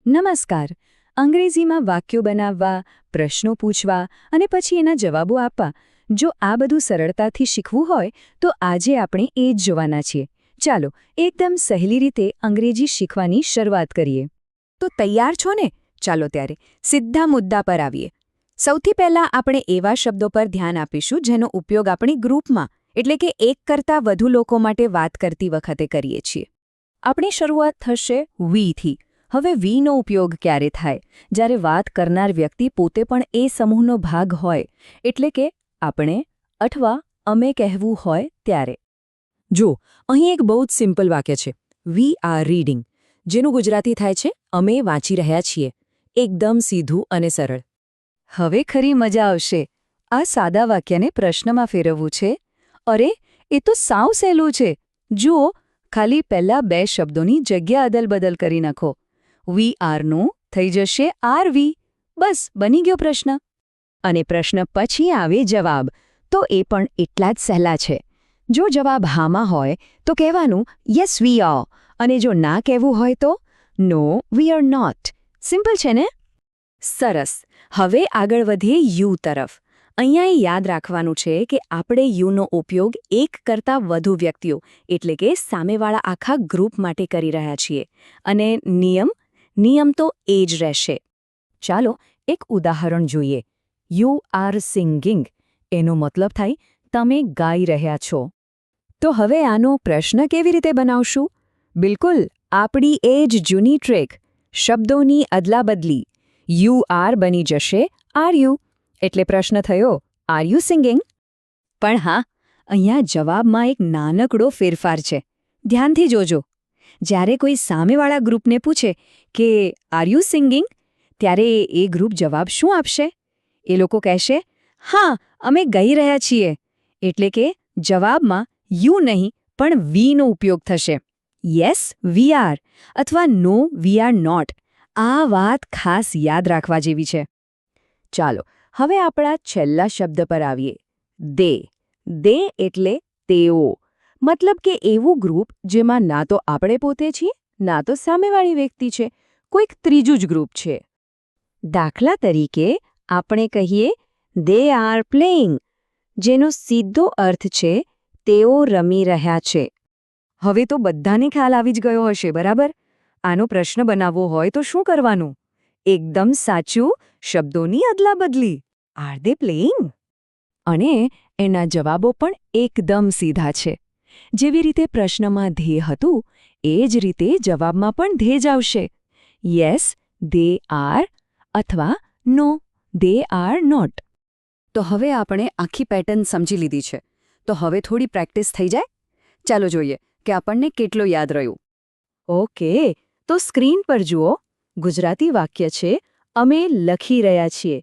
નમસ્કાર. અંગ્રેજીમાં વાક્યો બનાવવા, પ્રશ્નો પૂછવા અને પછી એના જવાબો આપવા, જો આ બધું સરળતાથી શીખવું હોય તો આજે આપણે એ જ જોવાના છીએ. ચાલો એકદમ સહેલી રીતે અંગ્રેજી શીખવાની શરૂઆત કરીએ. તો તૈયાર છો ને? ચાલો ત્યારે સીધા મુદ્દા પર આવીએ. સૌથી પહેલાં આપણે એવા શબ્દો પર ધ્યાન આપીશું જેનો ઉપયોગ આપણી ગ્રુપમાં એટલે કે એક કરતાં વધુ લોકો માટે વાત કરતી વખતે કરીએ છીએ. આપણી શરૂઆત થશે વીથી. હવે વીનો ઉપયોગ ક્યારે થાય? જ્યારે વાત કરનાર વ્યક્તિ પોતે પણ એ સમૂહનો ભાગ હોય, એટલે કે આપણે અથવા અમે કહેવું હોય ત્યારે. જો અહીં એક બહુ જ સિમ્પલ વાક્ય છે, વી આર રીડિંગ, જેનું ગુજરાતી થાય છે અમે વાંચી રહ્યા છીએ. એકદમ સીધું અને સરળ. હવે ખરી મજા આવશે. આ સાદા વાક્યને પ્રશ્નમાં ફેરવવું છે. અરે એ તો સાવ સહેલું છે. જુઓ, ખાલી પહેલા બે શબ્દોની જગ્યા અદલબદલ કરી નાખો. વી આરનું થઈ જશે આર વી. બસ બની ગયો પ્રશ્ન. અને પ્રશ્ન પછી આવે જવાબ, તો એ પણ એટલા જ સહેલા છે. જો જવાબ હામાં હોય તો કહેવાનું યસ વી આર, અને જો ના કહેવું હોય તો નો વી આર નોટ. સિમ્પલ છે ને? સરસ. હવે આગળ વધીએ યુ તરફ. અહીંયા એ યાદ રાખવાનું છે કે આપણે યુનો ઉપયોગ એક કરતાં વધુ વ્યક્તિઓ એટલે કે સામેવાળા આખા ગ્રુપ માટે કરી રહ્યા છીએ. અને નિયમ તો એ જ રહેશે. ચાલો એક ઉદાહરણ જોઈએ. યુ આર સિંગિંગ એનો મતલબ થાય તમે ગાઈ રહ્યા છો. તો હવે આનો પ્રશ્ન કેવી રીતે બનાવશું? બિલકુલ આપણી એ જ જૂની ટ્રેક, શબ્દોની અદલાબદલી. યુ આર બની જશે આર યુ. એટલે પ્રશ્ન થયો આર યુ સિંગિંગ? પણ હા, અહીંયા જવાબમાં એક નાનકડો ફેરફાર છે. ધ્યાનથી જોજો. જ્યારે કોઈ સામેવાળા ગ્રુપને પૂછે કે આર યુ સિંગિંગ, ત્યારે એ ગ્રુપ જવાબ શું આપશે? એ લોકો કહેશે હા, અમે ગાઈ રહ્યા છીએ. એટલે કે જવાબમાં યુ નહીં પણ વીનો ઉપયોગ થશે. યસ વી આર અથવા નો વી આર નોટ. આ વાત ખાસ યાદ રાખવા જેવી છે. ચાલો હવે આપણા છેલ્લા શબ્દ પર આવીએ. દે એટલે તેઓ. મતલબ કે એવું ગ્રુપ જેમાં ના તો આપણે પોતે છીએ, ના તો સામેવાળી વ્યક્તિ છે, કોઈક ત્રીજું જ ગ્રુપ છે. દાખલા તરીકે આપણે કહીએ દે આર પ્લેઇંગ, જેનો સીધો અર્થ છે તેઓ રમી રહ્યા છે. હવે તો બધાને ખ્યાલ આવી જ ગયો હશે, બરાબર? આનો પ્રશ્ન બનાવવો હોય તો શું કરવાનું? એકદમ સાચું, શબ્દોની અદલાબદલી. R they playing? અને એના જવાબો પણ એકદમ સીધા છે. જેવી રીતે પ્રશ્નમાં ધ્યેય હતું એ જ રીતે જવાબમાં પણ ધ્યેય જ આવશે. યસ દે આર અથવા નો દે આર નોટ. તો હવે આપણે આખી પેટર્ન સમજી લીધી છે. તો હવે થોડી પ્રેક્ટિસ થઈ જાય? ચાલો જોઈએ કે આપણને કેટલો યાદ રહ્યું. ઓકે, તો સ્ક્રીન પર જુઓ. ગુજરાતી વાક્ય છે અમે લખી રહ્યા છીએ.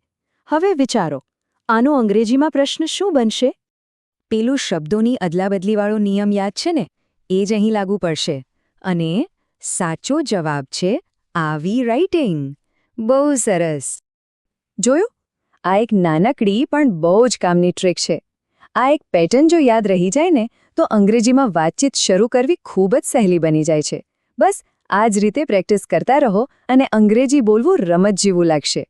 હવે વિચારો, આનો અંગ્રેજીમાં પ્રશ્ન શું બનશે? પેલું શબ્દોની અદલાબદલીવાળો નિયમ યાદ છે ને? એ જ અહીં લાગુ પડશે. અને સાચો જવાબ છે આવી રાઇટિંગ. બહુ સરસ. જોયું? આ એક નાનકડી પણ બહુ જ કામની ટ્રીક છે. આ એક પેટર્ન જો યાદ રહી જાય ને તો અંગ્રેજીમાં વાતચીત શરૂ કરવી ખૂબ જ સહેલી બની જાય છે. બસ આ જ રીતે પ્રેક્ટિસ કરતા રહો અને અંગ્રેજી બોલવું રમત જેવું લાગશે.